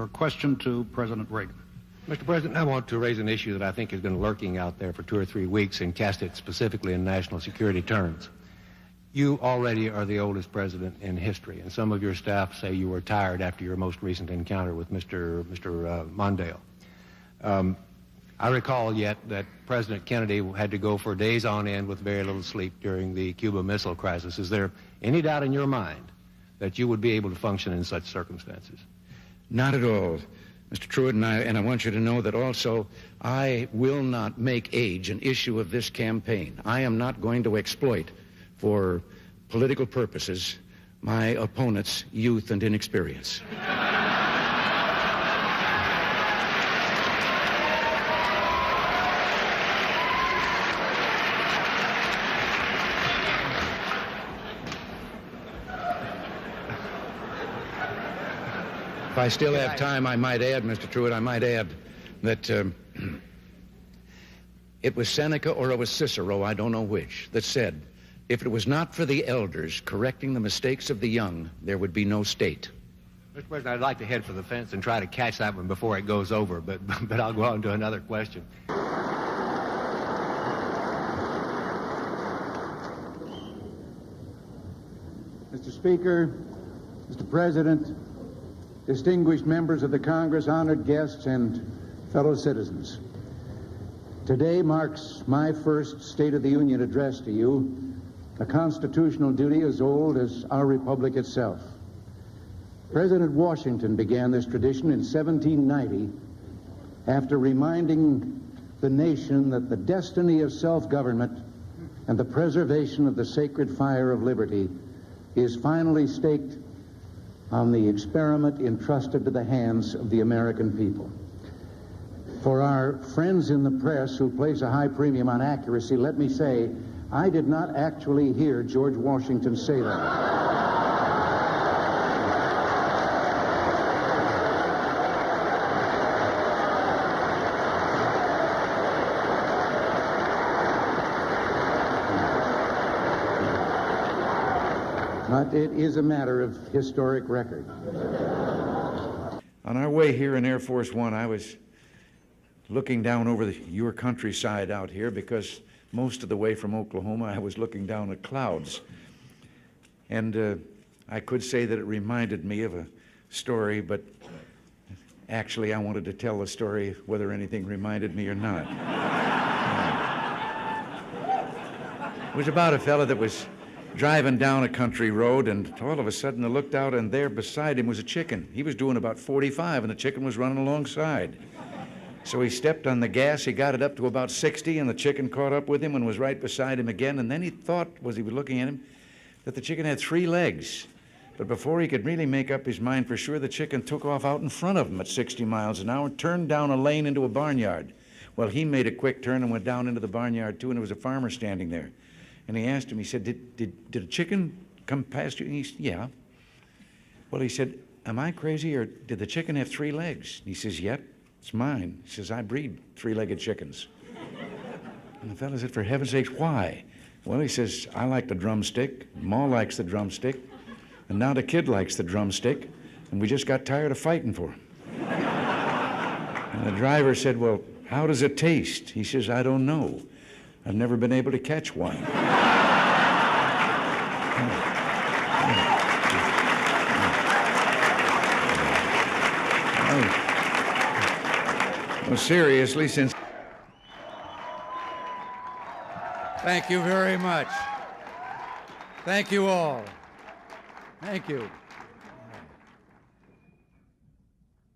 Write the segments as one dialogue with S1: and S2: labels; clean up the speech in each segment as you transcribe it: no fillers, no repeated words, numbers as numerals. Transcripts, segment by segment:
S1: A question to President Reagan.
S2: Mr. President, I want to raise an issue that I think has been lurking out there for 2 or 3 weeks and cast it specifically in national security terms. You already are the oldest president in history, and some of your staff say you were tired after your most recent encounter with Mr. Mondale. I recall yet that President Kennedy had to go for days on end with very little sleep during the Cuba Missile Crisis. Is there any doubt in your mind that you would be able to function in such circumstances?
S3: Not at all, Mr. Truitt, and I want you to know that also I will not make age an issue of this campaign. I am not going to exploit for political purposes my opponent's youth and inexperience. If I still have time, I might add, Mr. Truitt, I might add that it was Seneca or it was Cicero, I don't know which, that said, if it was not for the elders correcting the mistakes of the young, there would be no state.
S2: Mr. President, I'd like to head for the fence and try to catch that one before it goes over, but I'll go on to another question.
S4: Mr. Speaker, Mr. President, distinguished members of the Congress, honored guests, and fellow citizens. Today marks my first State of the Union address to you, a constitutional duty as old as our republic itself. President Washington began this tradition in 1790 after reminding the nation that the destiny of self-government and the preservation of the sacred fire of liberty is finally staked on the experiment entrusted to the hands of the American people. For our friends in the press who place a high premium on accuracy, let me say, I did not actually hear George Washington say that. But it is a matter of historic record.
S3: On our way here in Air Force One, I was looking down over your countryside out here because most of the way from Oklahoma, I was looking down at clouds. And I could say that it reminded me of a story, but actually I wanted to tell the story whether anything reminded me or not. It was about a fella that was driving down a country road, and all of a sudden I looked out, and there beside him was a chicken. He was doing about 45, and the chicken was running alongside. So he stepped on the gas, he got it up to about 60, and the chicken caught up with him and was right beside him again, and then he thought, as he was looking at him, that the chicken had 3 legs. But before he could really make up his mind for sure, the chicken took off out in front of him at 60 miles an hour, turned down a lane into a barnyard. Well, he made a quick turn and went down into the barnyard too, and there was a farmer standing there. And he asked him, he said, did a chicken come past you? And he said, yeah. Well, he said, am I crazy, or did the chicken have 3 legs? And he says, yep, it's mine. He says, I breed 3-legged chickens. And the fellow said, for heaven's sakes, why? Well, he says, I like the drumstick, Ma likes the drumstick, and now the kid likes the drumstick, and we just got tired of fighting for him. And the driver said, well, how does it taste? He says, I don't know. I've never been able to catch one. Well, seriously, since...
S5: Thank you very much. Thank you all. Thank you.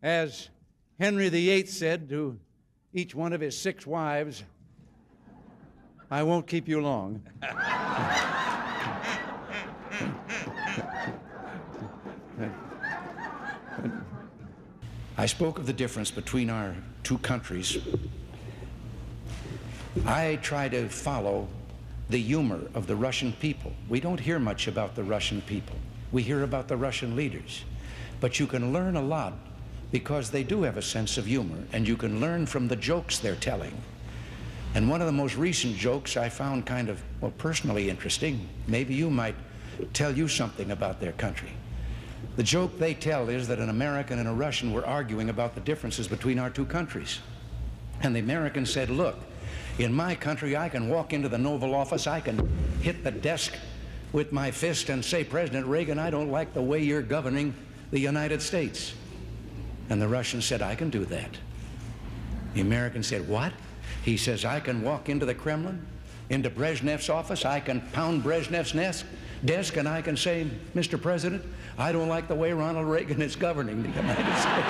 S5: As Henry VIII said to each one of his 6 wives, I won't keep you long.
S3: I spoke of the difference between our 2 countries. I try to follow the humor of the Russian people. We don't hear much about the Russian people. We hear about the Russian leaders. But you can learn a lot because they do have a sense of humor, and you can learn from the jokes they're telling. And one of the most recent jokes I found kind of, well, personally interesting. Maybe you might tell you something about their country. The joke they tell is that an American and a Russian were arguing about the differences between our two countries. And the American said, look, in my country, I can walk into the Oval Office, I can hit the desk with my fist and say, President Reagan, I don't like the way you're governing the United States. And the Russian said, I can do that. The American said, what? He says, I can walk into the Kremlin, into Brezhnev's office, I can pound Brezhnev's desk, and I can say, Mr. President, I don't like the way Ronald Reagan is governing the United States.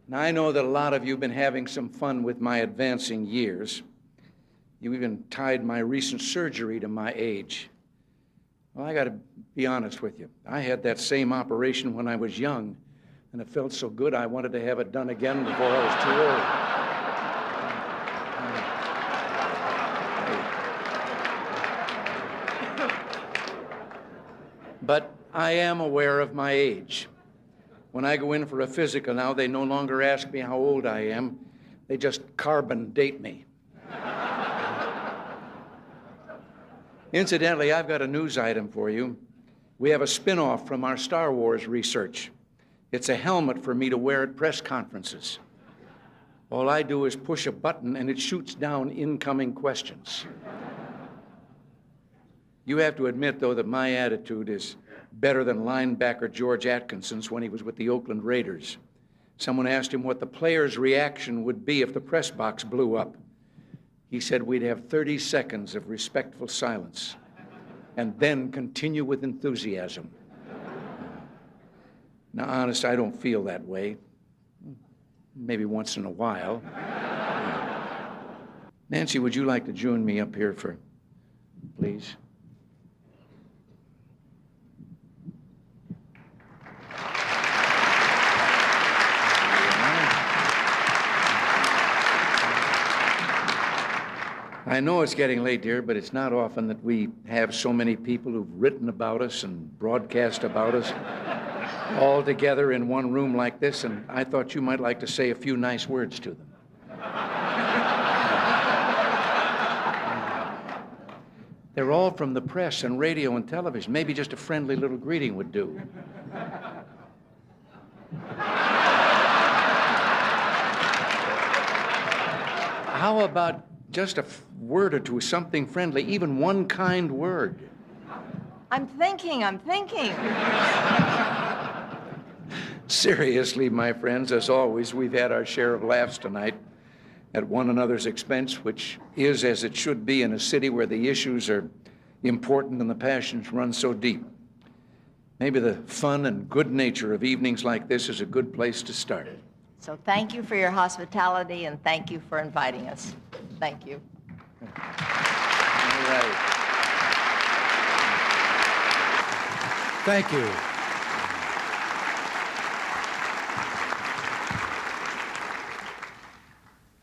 S5: Now, I know that a lot of you have been having some fun with my advancing years. You even tied my recent surgery to my age. Well, I got to be honest with you. I had that same operation when I was young, and it felt so good I wanted to have it done again before I was too old. But I am aware of my age. When I go in for a physical now, they no longer ask me how old I am. They just carbon date me. Incidentally, I've got a news item for you. We have a spin-off from our Star Wars research. It's a helmet for me to wear at press conferences. All I do is push a button and it shoots down incoming questions. You have to admit, though, that my attitude is better than linebacker George Atkinson's when he was with the Oakland Raiders. Someone asked him what the player's reaction would be if the press box blew up. He said we'd have 30 seconds of respectful silence and then continue with enthusiasm. Now, honest, I don't feel that way. Maybe once in a while. Nancy, would you like to join me up here please? I know it's getting late, dear, but it's not often that we have so many people who've written about us and broadcast about us all together in one room like this, and I thought you might like to say a few nice words to them. They're all from the press and radio and television. Maybe just a friendly little greeting would do. How about just a word or two, something friendly, even one kind word?
S6: I'm thinking.
S5: Seriously, my friends, as always, we've had our share of laughs tonight at one another's expense, which is as it should be in a city where the issues are important and the passions run so deep. Maybe the fun and good nature of evenings like this is a good place to start.
S6: So thank you for your hospitality and thank you for inviting us. Thank you.
S5: All right.
S3: Thank you.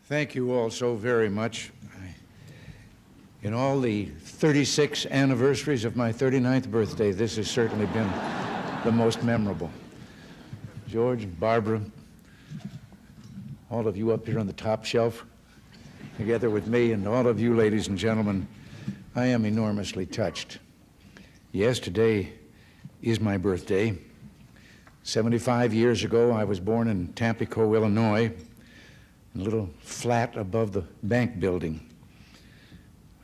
S3: Thank you all so very much. In all the 36 anniversaries of my 39th birthday, this has certainly been the most memorable. George, Barbara, all of you up here on the top shelf, together with me, and all of you, ladies and gentlemen, I am enormously touched. Yes, today is my birthday. 75 years ago, I was born in Tampico, Illinois, in a little flat above the bank building.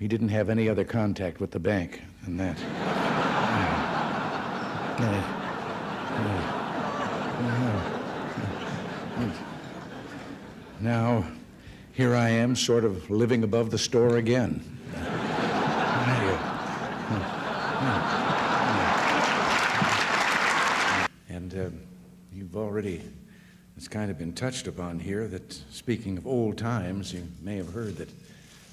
S3: We didn't have any other contact with the bank than that. Now, here I am, sort of living above the store again. And you've already, it's kind of been touched upon here that, speaking of old times, you may have heard that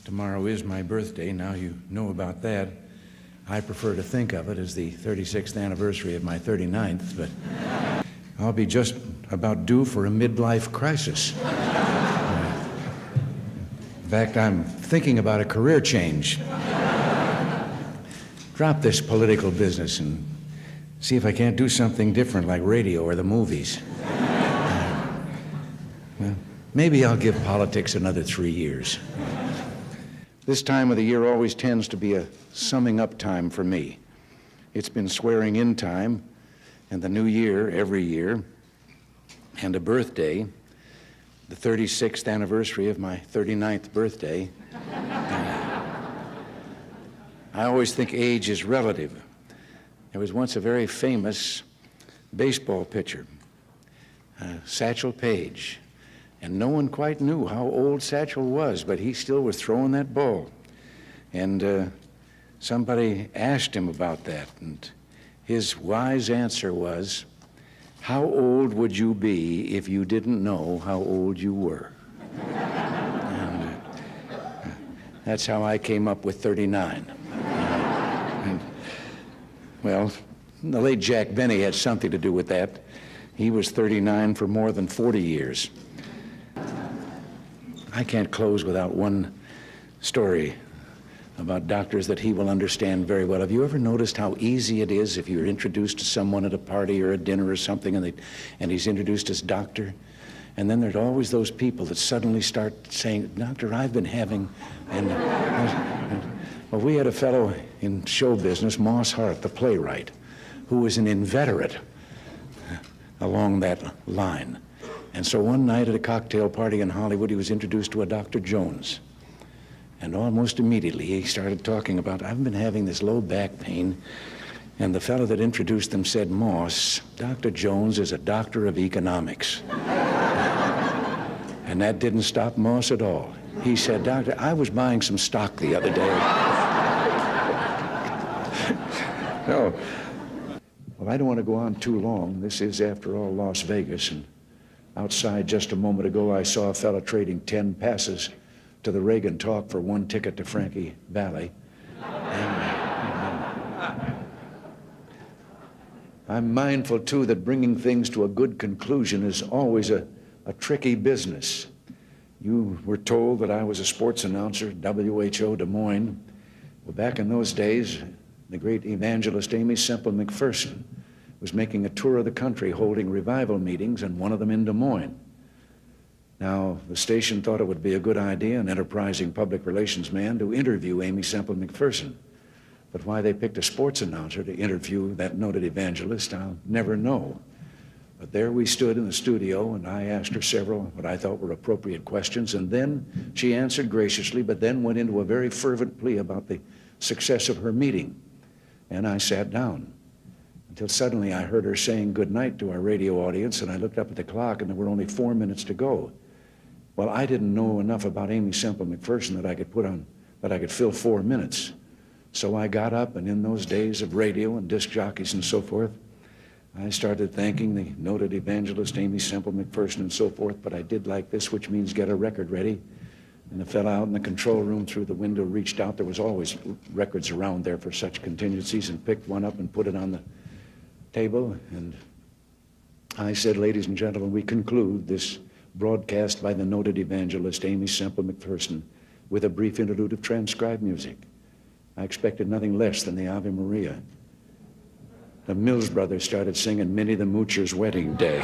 S3: tomorrow is my birthday. Now you know about that. I prefer to think of it as the 36th anniversary of my 39th, but I'll be just about due for a midlife crisis. In fact, I'm thinking about a career change. Drop this political business and See if I can't do something different like radio or the movies. Well, maybe I'll give politics another 3 years. This time of the year always tends to be a summing up time for me. It's been swearing in time, and the new year every year, and a birthday, the 36th anniversary of my 39th birthday. I always think age is relative. There was once a very famous baseball pitcher, Satchel Paige, and no one quite knew how old Satchel was, but he still was throwing that ball. And somebody asked him about that, and his wise answer was, "How old would you be if you didn't know how old you were?" And that's how I came up with 39. Well, the late Jack Benny had something to do with that. He was 39 for more than 40 years. I can't close without one story about doctors that he will understand very well. Have you ever noticed how easy it is if you're introduced to someone at a party or a dinner or something and he's introduced as doctor? And then there's always those people that suddenly start saying, "Doctor, I've been having..." Well, we had a fellow in show business, Moss Hart, the playwright, who was an inveterate along that line. And so one night at a cocktail party in Hollywood, he was introduced to a Dr. Jones. And almost immediately he started talking about, "I've been having this low back pain." And the fellow that introduced them said, "Moss, Dr. Jones is a doctor of economics." And that didn't stop Moss at all. He said, "Doctor, I was buying some stock the other day." No. Well, I don't want to go on too long. This is, after all, Las Vegas. And outside just a moment ago, I saw a fellow trading 10 passes to the Reagan talk for 1 ticket to Frankie Valley. I'm mindful, too, that bringing things to a good conclusion is always a tricky business. You were told that I was a sports announcer, WHO Des Moines. Well, back in those days, the great evangelist Amy Semple McPherson was making a tour of the country holding revival meetings, and one of them in Des Moines. Now, the station thought it would be a good idea, an enterprising public relations man, to interview Amy Semple McPherson. But why they picked a sports announcer to interview that noted evangelist, I'll never know. But there we stood in the studio, and I asked her several what I thought were appropriate questions, and then she answered graciously, but then went into a very fervent plea about the success of her meeting. And I sat down until suddenly I heard her saying goodnight to our radio audience, and I looked up at the clock, and there were only 4 minutes to go. Well, I didn't know enough about Amy Semple McPherson that I could fill 4 minutes. So I got up, and in those days of radio and disc jockeys and so forth, I started thanking the noted evangelist Amy Semple McPherson and so forth, but I did like this, which means get a record ready. And the fellow out in the control room through the window reached out. There was always records around there for such contingencies, and picked one up and put it on the table. And I said, "Ladies and gentlemen, we conclude this broadcast by the noted evangelist Amy Semple McPherson with a brief interlude of transcribed music." I expected nothing less than the Ave Maria. The Mills Brothers started singing Minnie the Moocher's Wedding Day.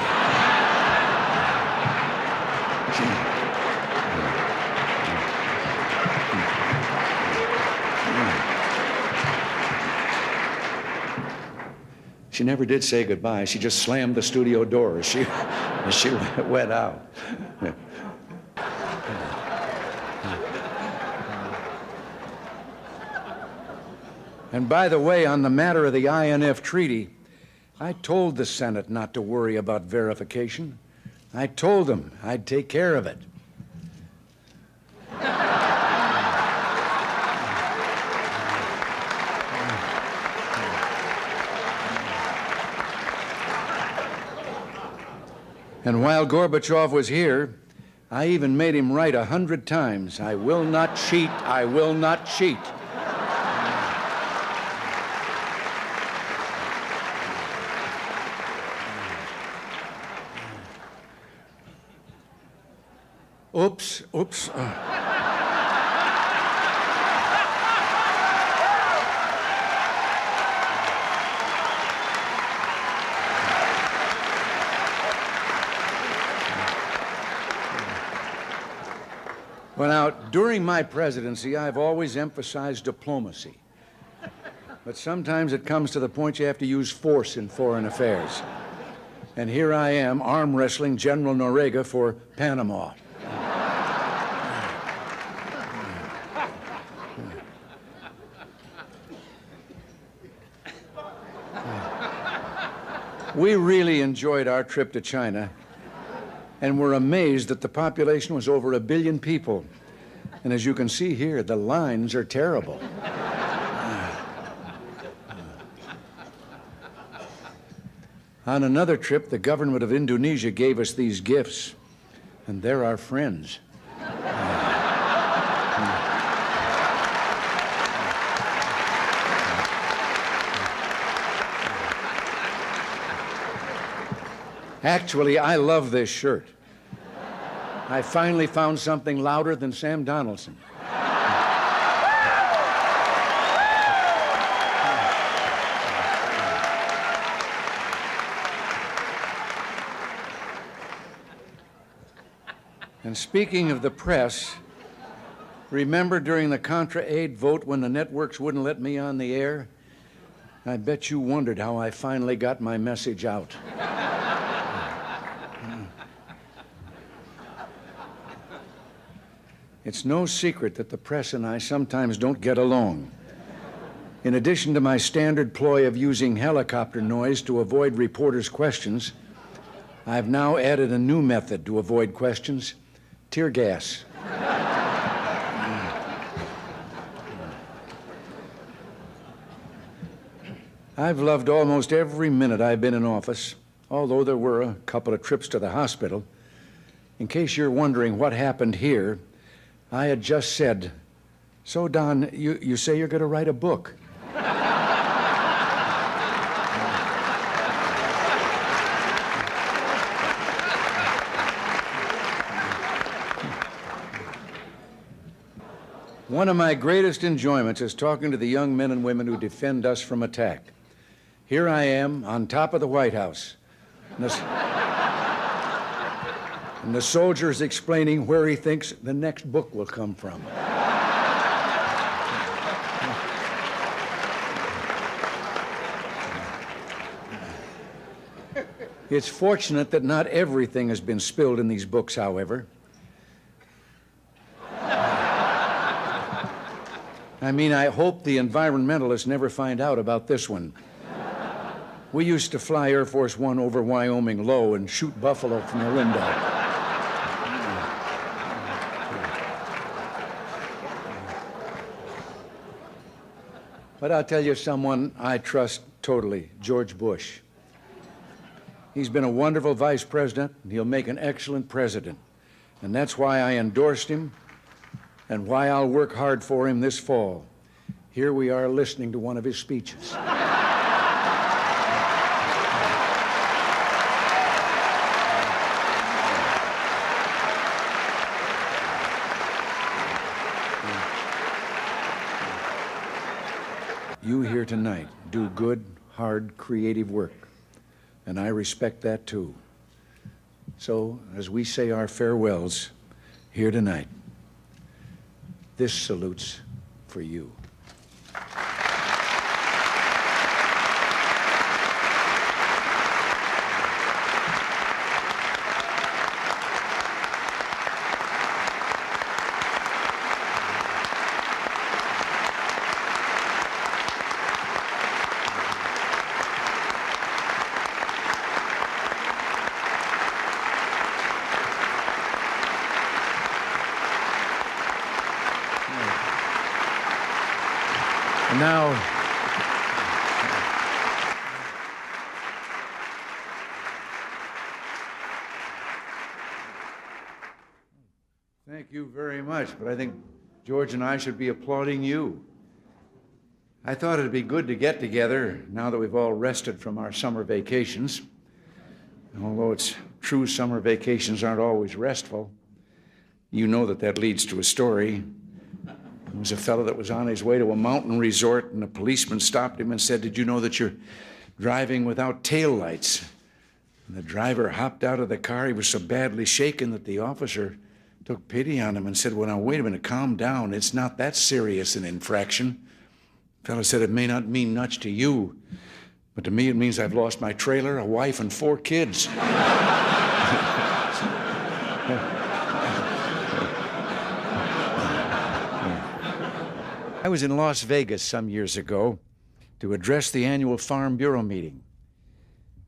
S3: She never did say goodbye. She just slammed the studio door as she went out. And by the way, on the matter of the INF treaty, I told the Senate not to worry about verification. I told them I'd take care of it. And while Gorbachev was here, I even made him write 100 times, "I will not cheat, I will not cheat." Oops.
S5: Well, now, during my presidency, I've always emphasized diplomacy. But sometimes it comes to the point you have to use force in foreign affairs. And here I am, arm wrestling General Noriega for Panama. We really enjoyed our trip to China, and were amazed that the population was over 1 billion people. And as you can see here, the lines are terrible. On another trip, the government of Indonesia gave us these gifts, and they're our friends. Actually, I love this shirt. I finally found something louder than Sam Donaldson. And speaking of the press, remember during the Contra Aid vote when the networks wouldn't let me on the air? I bet you wondered how I finally got my message out. It's no secret that the press and I sometimes don't get along. In addition to my standard ploy of using helicopter noise to avoid reporters' questions, I've now added a new method to avoid questions: tear gas. I've loved almost every minute I've been in office, although there were a couple of trips to the hospital. In case you're wondering what happened here, I had just said, "So, Don, you say you're going to write a book." One of my greatest enjoyments is talking to the young men and women who defend us from attack. Here I am on top of the White House, and the soldier is explaining where he thinks the next book will come from. It's fortunate that not everything has been spilled in these books, however. I mean, I hope the environmentalists never find out about this one. We used to fly Air Force One over Wyoming low and shoot buffalo from the window. But I'll tell you someone I trust totally, George Bush. He's been a wonderful vice president, and he'll make an excellent president. And that's why I endorsed him and why I'll work hard for him this fall. Here we are listening to one of his speeches. You here tonight do good, hard, creative work, and I respect that too. So, as we say our farewells here tonight, this salute's for you. Now, thank you very much, but I think George and I should be applauding you. I thought it'd be good to get together now that we've all rested from our summer vacations. And although it's true summer vacations aren't always restful, you know that leads to a story. There was a fellow that was on his way to a mountain resort, and a policeman stopped him and said, "Did you know that you're driving without taillights?" And the driver hopped out of the car. He was so badly shaken that the officer
S3: took pity on him and said, well, now, wait a minute, calm down. It's not that serious an infraction. The fellow said, it may not mean much to you, but to me it means I've lost my trailer, a wife, and 4 kids. I was in Las Vegas some years ago to address the annual Farm Bureau meeting.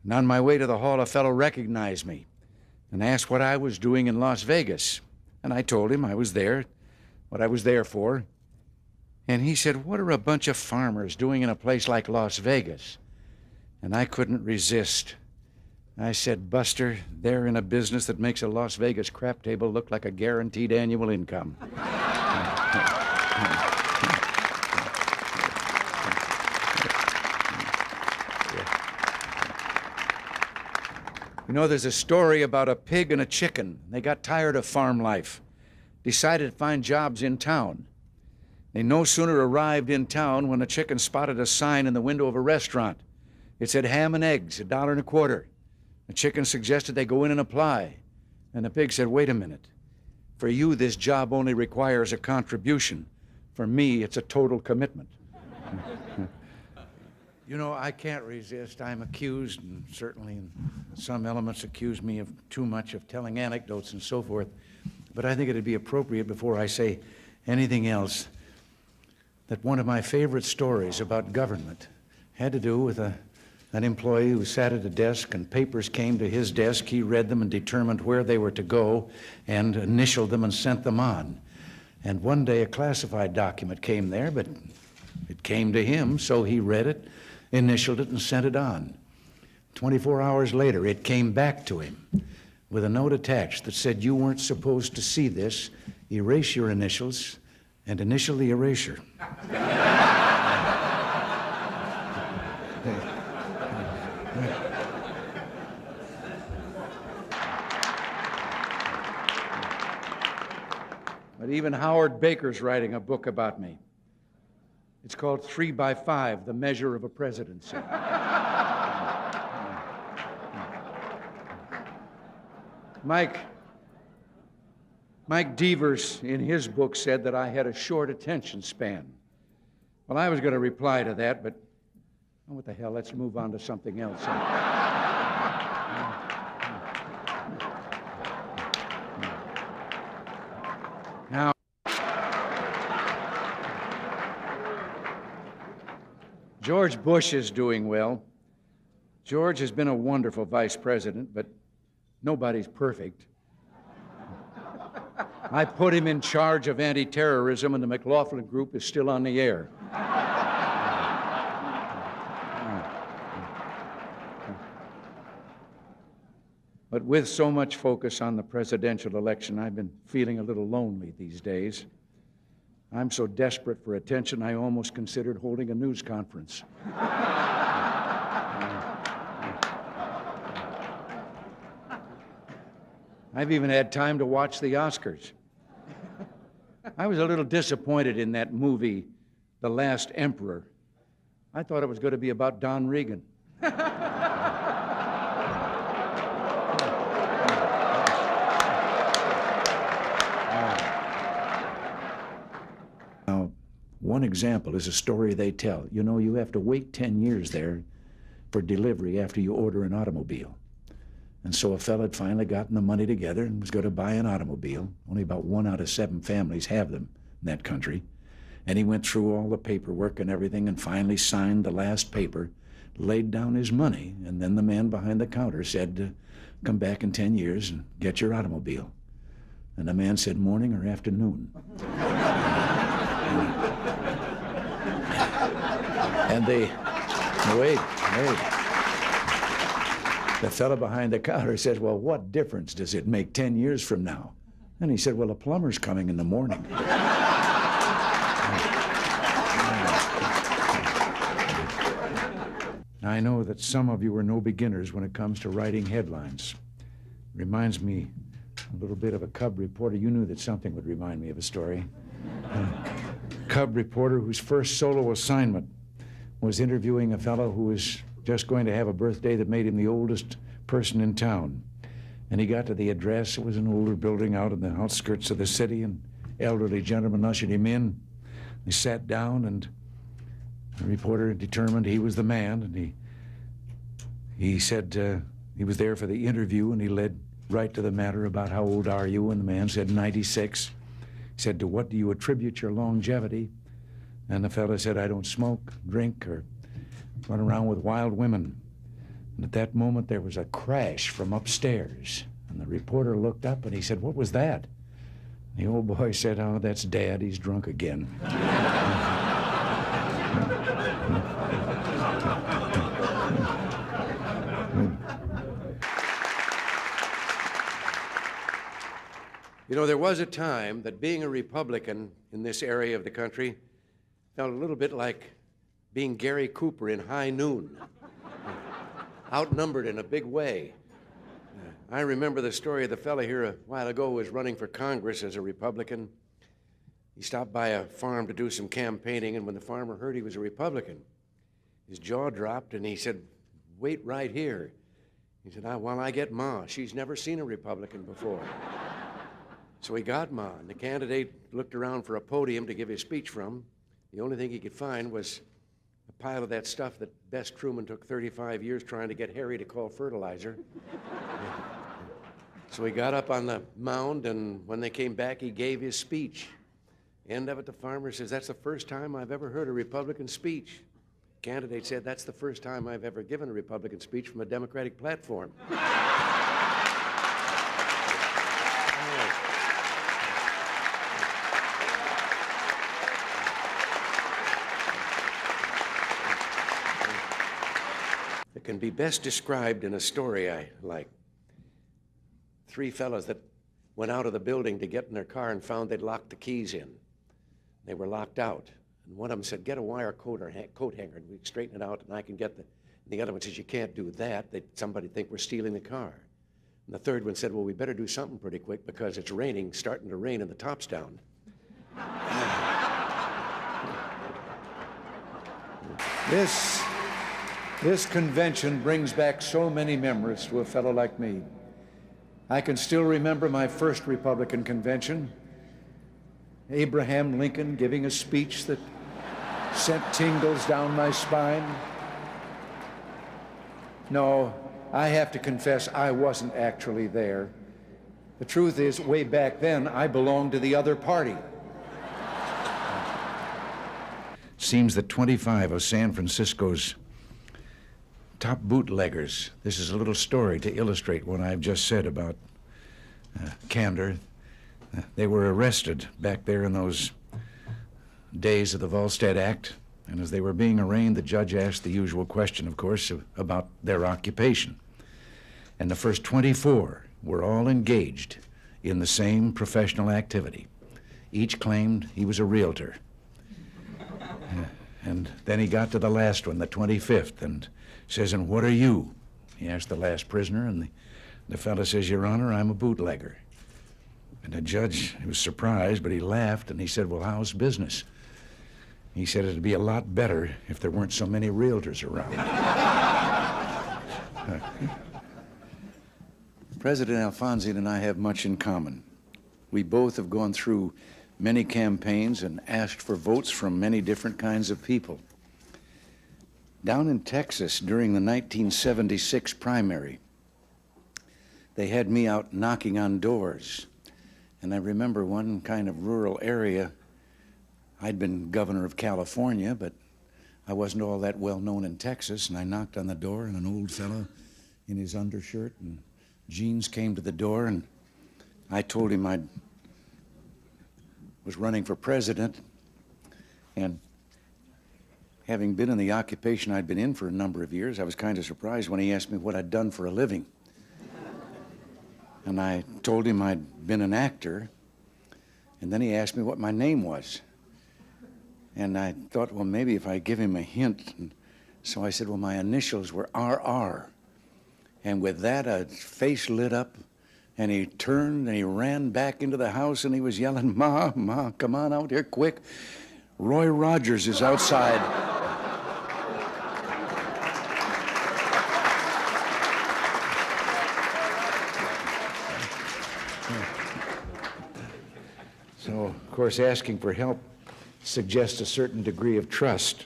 S3: And on my way to the hall, a fellow recognized me and asked what I was doing in Las Vegas. And I told him I was there, what I was there for. And he said, what are a bunch of farmers doing in a place like Las Vegas? And I couldn't resist. I said, Buster, they're in a business that makes a Las Vegas crap table look like a guaranteed annual income. You know, there's a story about a pig and a chicken. They got tired of farm life, decided to find jobs in town. They no sooner arrived in town when the chicken spotted a sign in the window of a restaurant. It said ham and eggs, $1.25. The chicken suggested they go in and apply. And the pig said, wait a minute. For you, this job only requires a contribution. For me, it's a total commitment. You know, I can't resist. I'm accused, and certainly in some elements accuse me of too much of telling anecdotes and so forth. But I think it'd be appropriate before I say anything else that one of my favorite stories about government had to do with an employee who sat at a desk and papers came to his desk. He read them and determined where they were to go and initialed them and sent them on. And one day a classified document came there, but it came to him, so he read it, initialed it, and sent it on. 24 hours later, it came back to him with a note attached that said, you weren't supposed to see this. Erase your initials and initial the erasure. But even Howard Baker's writing a book about me. It's called 3 by 5, The Measure of a Presidency. Mike Devers, in his book, said that I had a short attention span. Well, I was going to reply to that, but oh, what the hell, let's move on to something else. Now, George Bush is doing well. George has been a wonderful vice president, but nobody's perfect. I put him in charge of anti-terrorism, and the McLaughlin Group is still on the air. But with so much focus on the presidential election, I've been feeling a little lonely these days. I'm so desperate for attention, I almost considered holding a news conference. I've even had time to watch the Oscars. I was a little disappointed in that movie, The Last Emperor. I thought it was going to be about Don Reagan. Now, one example is a story they tell. You know, you have to wait 10 years there for delivery after you order an automobile. And so a fellow had finally gotten the money together and was going to buy an automobile. Only about 1 out of 7 families have them in that country. And he went through all the paperwork and everything and finally signed the last paper, laid down his money, and then the man behind the counter said, come back in 10 years and get your automobile. And the man said, morning or afternoon? And wait. The fellow behind the counter says, well, what difference does it make 10 years from now? And he said, well, a plumber's coming in the morning. I know that some of you are no beginners when it comes to writing headlines. Reminds me a little bit of a cub reporter. You knew that something would remind me of a story. A cub reporter whose first solo assignment was interviewing a fellow who was just going to have a birthday that made him the oldest person in town. And he got to the address. It was an older building out in the outskirts of the city, and elderly gentleman ushered him in. He sat down, and the reporter determined he was the man, and he said he was there for the interview, and he led right to the matter about how old are you, and the man said 96. He said, to what do you attribute your longevity? And the fellow said, I don't smoke, drink, or run around with wild women. And at that moment, there was a crash from upstairs. And the reporter looked up and he said, what was that? The old boy said, oh, that's Dad. He's drunk again.
S7: You know, there was a time that being a Republican in this area of the country felt a little bit like being Gary Cooper in High Noon, outnumbered in a big way. I remember the story of the fellow here a while ago who was running for Congress as a Republican. He stopped by a farm to do some campaigning, and when the farmer heard he was a Republican, his jaw dropped, and he said, wait right here. He said, while I get Ma. She's never seen a Republican before. So he got Ma, and the candidate looked around for a podium to give his speech from. The only thing he could find was a pile of that stuff that Bess Truman took 35 years trying to get Harry to call fertilizer. So he got up on the mound, and when they came back, he gave his speech. End of it, the farmer says, that's the first time I've ever heard a Republican speech. Candidate said, that's the first time I've ever given a Republican speech from a Democratic platform. It can be best described in a story I like. Three fellows that went out of the building to get in their car and found they'd locked the keys in. They were locked out. And one of them said, get a wire coat or coat hanger, and we can straighten it out, and I can get and the other one says, you can't do that. Somebody think we're stealing the car. And the third one said, well, we better do something pretty quick because it's raining, starting to rain, and the top's down.
S3: This convention brings back so many memories to a fellow like me. I can still remember my first Republican convention. Abraham Lincoln giving a speech that sent tingles down my spine. No, I have to confess I wasn't actually there. The truth is, way back then, I belonged to the other party. Seems that 25 of San Francisco's top bootleggers, this is a little story to illustrate what I've just said about candor. They were arrested back there in those days of the Volstead Act, and as they were being arraigned, the judge asked the usual question, of course, about their occupation. And the first 24 were all engaged in the same professional activity. Each claimed he was a realtor. And then he got to the last one, the 25th, and says, and what are you? He asked the last prisoner, and the fellow says, Your Honor, I'm a bootlegger. And the judge was surprised, but he laughed, and he said, well, how's business? He said it'd be a lot better if there weren't so many realtors around. President Alfonso and I have much in common. We both have gone through many campaigns and asked for votes from many different kinds of people. Down in Texas during the 1976 primary, they had me out knocking on doors. And I remember one kind of rural area. I'd been governor of California, but I wasn't all that well known in Texas, and I knocked on the door, and an old fellow in his undershirt and jeans came to the door, and I told him I was running for president, and having been in the occupation I'd been in for a number of years, I was kind of surprised when he asked me what I'd done for a living. And I told him I'd been an actor, and then he asked me what my name was. And I thought, well, maybe if I give him a hint. And so I said, well, my initials were RR. And with that, a face lit up, and he turned and he ran back into the house, and he was yelling, Ma, Ma, come on out here quick. Roy Rogers is outside. course, asking for help suggests a certain degree of trust,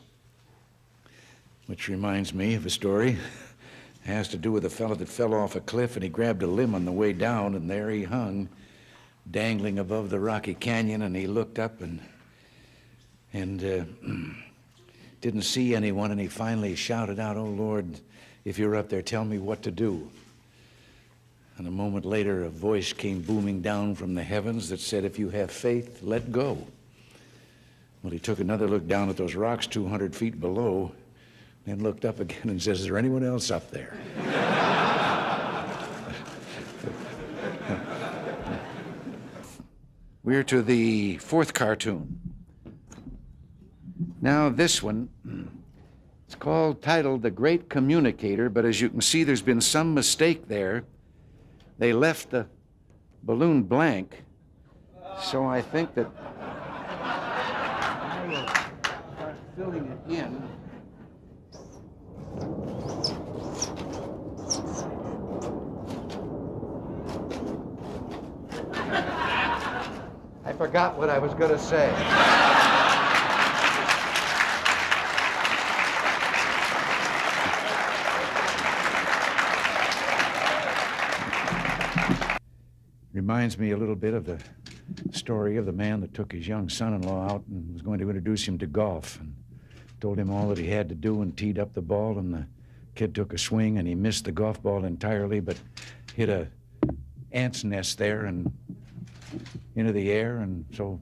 S3: which reminds me of a story. It has to do with a fellow that fell off a cliff, and he grabbed a limb on the way down, and there he hung, dangling above the rocky canyon, and he looked up and didn't see anyone, and he finally shouted out, "Oh, Lord, if you're up there, tell me what to do." And a moment later, a voice came booming down from the heavens that said, "If you have faith, let go." Well, he took another look down at those rocks 200 feet below, then looked up again and says, "Is there anyone else up there?" We're to the fourth cartoon. Now, this one, it's titled The Great Communicator, but as you can see, there's been some mistake there. They left the balloon blank, so I think that I will start filling it in. I forgot what I was going to say. Reminds me a little bit of the story of the man that took his young son-in-law out and was going to introduce him to golf and told him all that he had to do and teed up the ball, and the kid took a swing and he missed the golf ball entirely but hit a ant's nest there and into the air, and so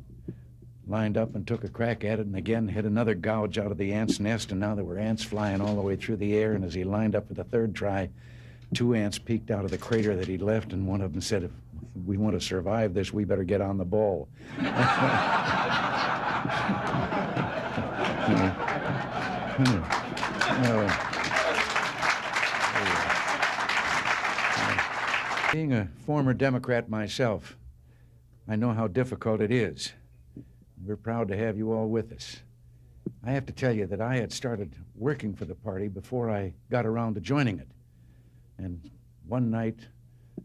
S3: lined up and took a crack at it and again hit another gouge out of the ant's nest, and now there were ants flying all the way through the air, and as he lined up for the third try, 2 ants peeked out of the crater that he'd left, and one of them said, "If we want to survive this, we better get on the ball." Being a former Democrat myself, I know how difficult it is. We're proud to have you all with us. I have to tell you that I had started working for the party before I got around to joining it. And one night,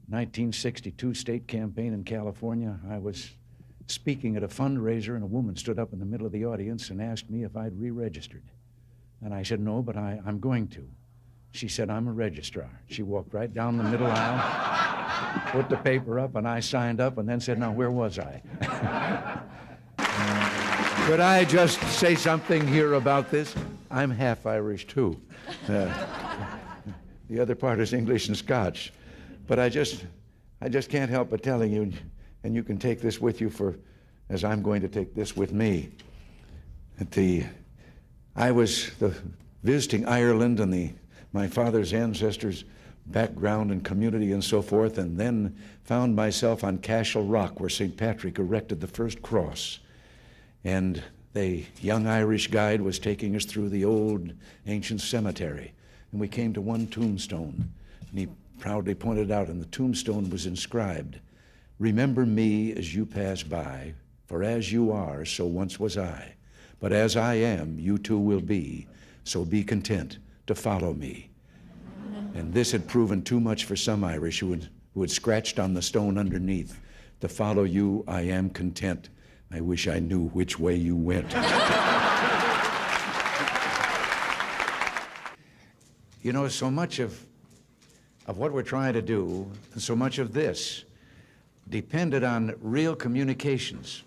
S3: 1962 state campaign in California, I was speaking at a fundraiser, and a woman stood up in the middle of the audience and asked me if I'd re-registered. And I said, "No, but I'm going to." She said, "I'm a registrar." She walked right down the middle aisle, put the paper up, and I signed up, and then said, "Now, where was I?" Could I just say something here about this? I'm half Irish, too. The other part is English and Scotch. But I just can't help but telling you, and you can take this with you as I'm going to take this with me. I was visiting Ireland and my father's ancestors' background and community and so forth, and then found myself on Cashel Rock, where St. Patrick erected the first cross. And the young Irish guide was taking us through the old ancient cemetery. And we came to one tombstone, and he proudly pointed out, and the tombstone was inscribed, "Remember me as you pass by, for as you are, so once was I. But as I am, you too will be, so be content to follow me." And this had proven too much for some Irish who had scratched on the stone underneath, "To follow you, I am content. I wish I knew which way you went." You know, so much of what we're trying to do, and so much of this, depended on real communications.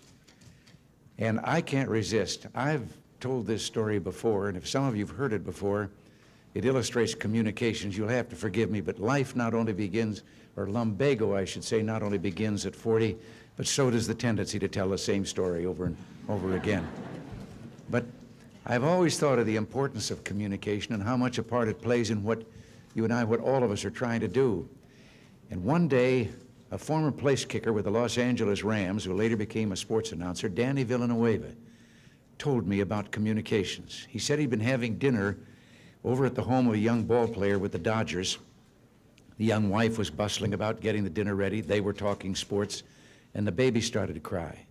S3: And I can't resist. I've told this story before, and if some of you have heard it before, it illustrates communications. You'll have to forgive me, but life not only begins, or lumbago, I should say, not only begins at 40, but so does the tendency to tell the same story over and over again. But I've always thought of the importance of communication and how much a part it plays in what all of us are trying to do. And one day, a former place kicker with the Los Angeles Rams, who later became a sports announcer, Danny Villanueva, told me about communications. He said he'd been having dinner over at the home of a young ball player with the Dodgers. The young wife was bustling about getting the dinner ready. They were talking sports, and the baby started to cry.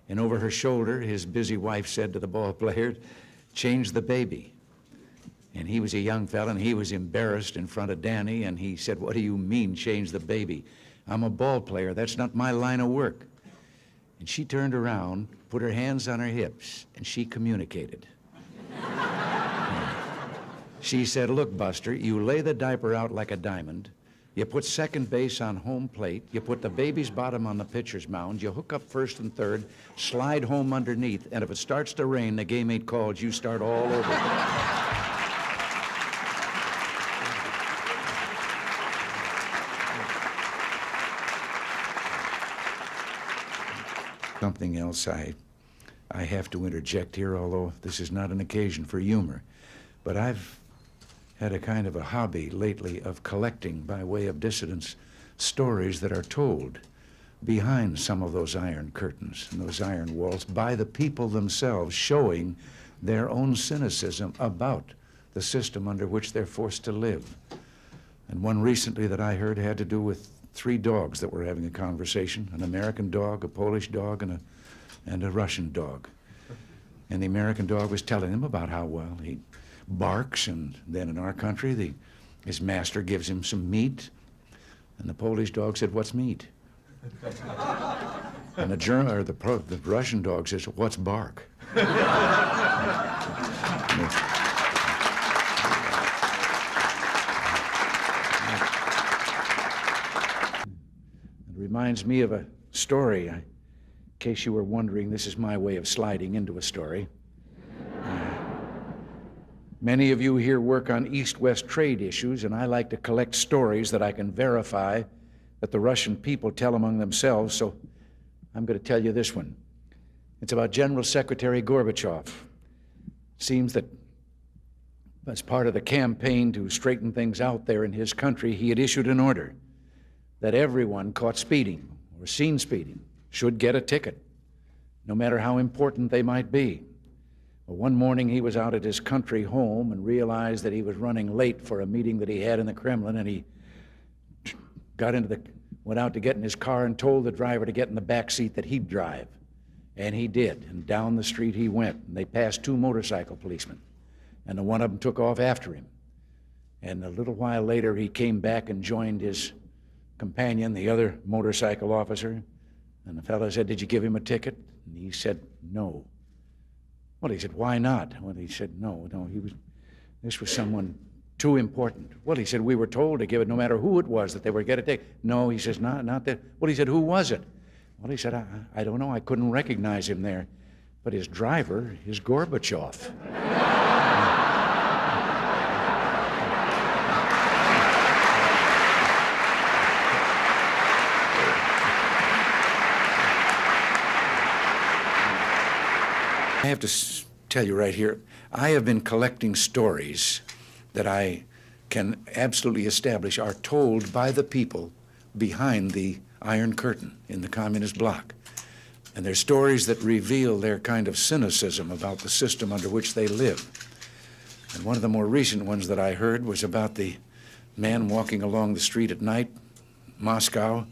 S3: And over her shoulder, his busy wife said to the ball player, "Change the baby." And he was a young fella, and he was embarrassed in front of Danny, and he said, "What do you mean, change the baby? I'm a ball player. That's not my line of work." And she turned around, put her hands on her hips, and she communicated. She said, look, Buster, you lay the diaper out like a diamond. You put second base on home plate. You put the baby's bottom on the pitcher's mound. You hook up first and third, slide home underneath, and if it starts to rain, the game ain't called. You start all over. Something else I have to interject here, although this is not an occasion for humor. But I've had a kind of a hobby lately of collecting, by way of dissidents, stories that are told behind some of those iron curtains and those iron walls by the people themselves, showing their own cynicism about the system under which they're forced to live. And one recently that I heard had to do with 3 dogs that were having a conversation, an American dog, a Polish dog, and a Russian dog. And the American dog was telling them about how well he barks, and then in our country, his master gives him some meat. And the Polish dog said, what's meat? And the Russian dog says, what's bark? It reminds me of a story. In case you were wondering, this is my way of sliding into a story. Many of you here work on East-West trade issues, and I like to collect stories that I can verify that the Russian people tell among themselves, so I'm going to tell you this one. It's about General Secretary Gorbachev. It seems that as part of the campaign to straighten things out there in his country, he had issued an order that everyone caught speeding or seen speeding should get a ticket, no matter how important they might be. Well, one morning he was out at his country home and realized that he was running late for a meeting that he had in the Kremlin, and he went out to get in his car and told the driver to get in the back seat that he'd drive. And he did, and down the street he went, and they passed 2 motorcycle policemen, and the one of them took off after him. And a little while later he came back and joined his companion, the other motorcycle officer, and the fellow said, did you give him a ticket? And he said, no. Well, he said, why not? Well, he said, no, this was someone too important. Well, he said, we were told to give it no matter who it was, that they were going to take. No, he says, not that. Well, he said, who was it? Well, he said, I don't know, I couldn't recognize him there. But his driver is Gorbachev. I have to tell you right here, I have been collecting stories that I can absolutely establish are told by the people behind the Iron Curtain in the communist bloc. And they're stories that reveal their kind of cynicism about the system under which they live. And one of the more recent ones that I heard was about the man walking along the street at night, Moscow.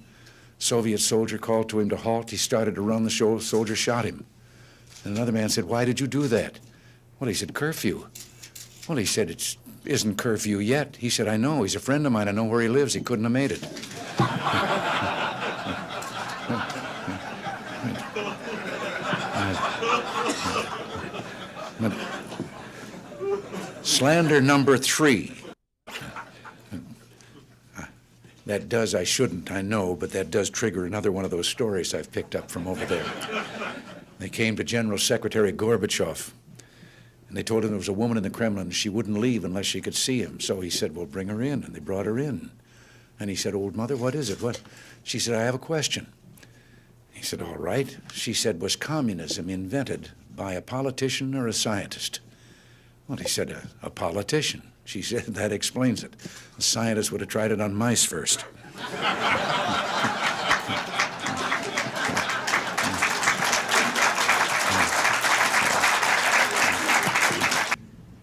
S3: Soviet soldier called to him to halt. He started to run. The soldier shot him. And another man said, why did you do that? Well, he said, curfew. Well, he said, it isn't curfew yet. He said, I know. He's a friend of mine. I know where he lives. He couldn't have made it. Slander number 3. That does, I shouldn't, I know, but that does trigger another one of those stories I've picked up from over there. They came to General Secretary Gorbachev, and they told him there was a woman in the Kremlin, and she wouldn't leave unless she could see him. So he said, well, bring her in, and they brought her in. And he said, old mother, what is it? What? She said, I have a question. He said, all right. She said, was communism invented by a politician or a scientist? Well, he said, a politician. She said, that explains it. A scientist would have tried it on mice first.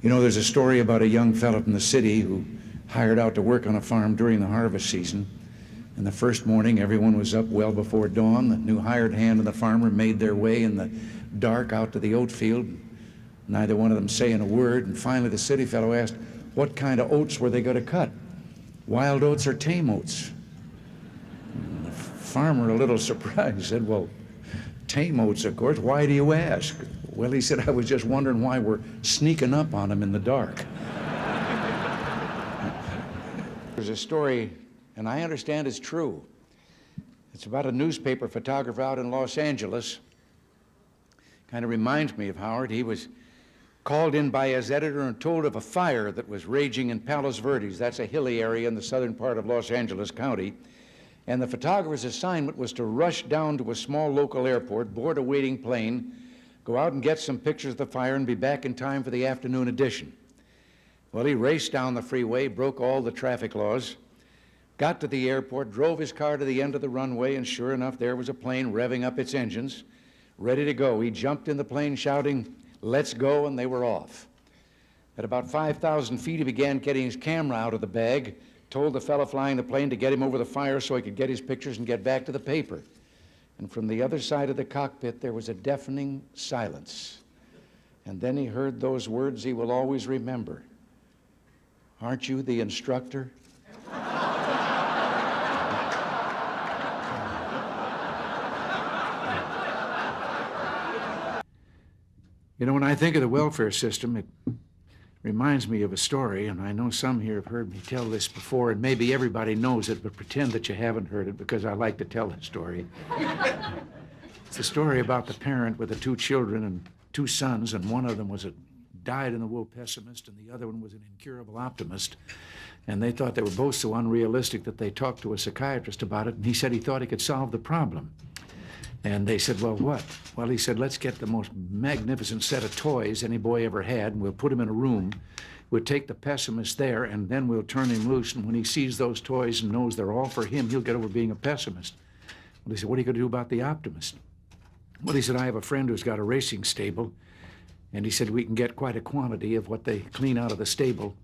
S3: You know, there's a story about a young fellow from the city who hired out to work on a farm during the harvest season. And the first morning, everyone was up well before dawn. The new hired hand and the farmer made their way in the dark out to the oat field, neither one of them saying a word. And finally, the city fellow asked, what kind of oats were they going to cut? Wild oats or tame oats? And the farmer, a little surprised, said, well, Tame oats, of course. Why do you ask? Well, he said, I was just wondering why we're sneaking up on him in the dark. There's a story, and I understand it's true. It's about a newspaper photographer out in Los Angeles. Kind of reminds me of Howard. He was called in by his editor and told of a fire that was raging in Palos Verdes. That's a hilly area in the southern part of Los Angeles County. And the photographer's assignment was to rush down to a small local airport, board a waiting plane, go out and get some pictures of the fire and be back in time for the afternoon edition. Well, he raced down the freeway, broke all the traffic laws, got to the airport, drove his car to the end of the runway, and sure enough, there was a plane revving up its engines, ready to go. He jumped in the plane shouting, "Let's go," and they were off. At about 5,000 feet, he began getting his camera out of the bag, told the fellow flying the plane to get him over the fire so he could get his pictures and get back to the paper. And from the other side of the cockpit, there was a deafening silence. And then he heard those words he will always remember. "Aren't you the instructor?" You know, when I think of the welfare system, it reminds me of a story, and I know some here have heard me tell this before, and maybe everybody knows it, but pretend that you haven't heard it because I like to tell the story. It's a story about the parent with the two children and two sons, and one of them was a dyed-in-the-wool pessimist, and the other one was an incurable optimist. And they thought they were both so unrealistic that they talked to a psychiatrist about it, and he said he thought he could solve the problem. And they said, well, what? Well, he said, let's get the most magnificent set of toys any boy ever had, and we'll put him in a room. We'll take the pessimist there, and then we'll turn him loose, and when he sees those toys and knows they're all for him, he'll get over being a pessimist. Well, he said, what are you going to do about the optimist? Well, he said, I have a friend who's got a racing stable, and he said we can get quite a quantity of what they clean out of the stable,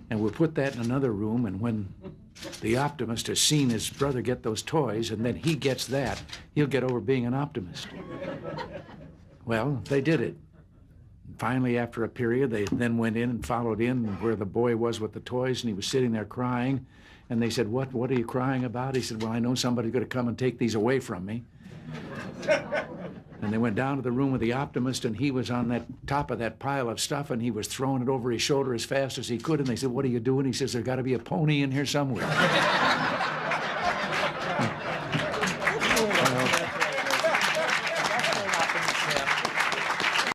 S3: and we'll put that in another room, and when the optimist has seen his brother get those toys, and then he gets that, he'll get over being an optimist. Well, they did it. Finally, after a period, they then went in and followed in where the boy was with the toys, and he was sitting there crying. And they said, what are you crying about? He said, well, I know somebody's going to come and take these away from me. And they went down to the room with the optimist, and he was on that top of that pile of stuff, and he was throwing it over his shoulder as fast as he could. And they said, what are you doing? He says, there's got to be a pony in here somewhere.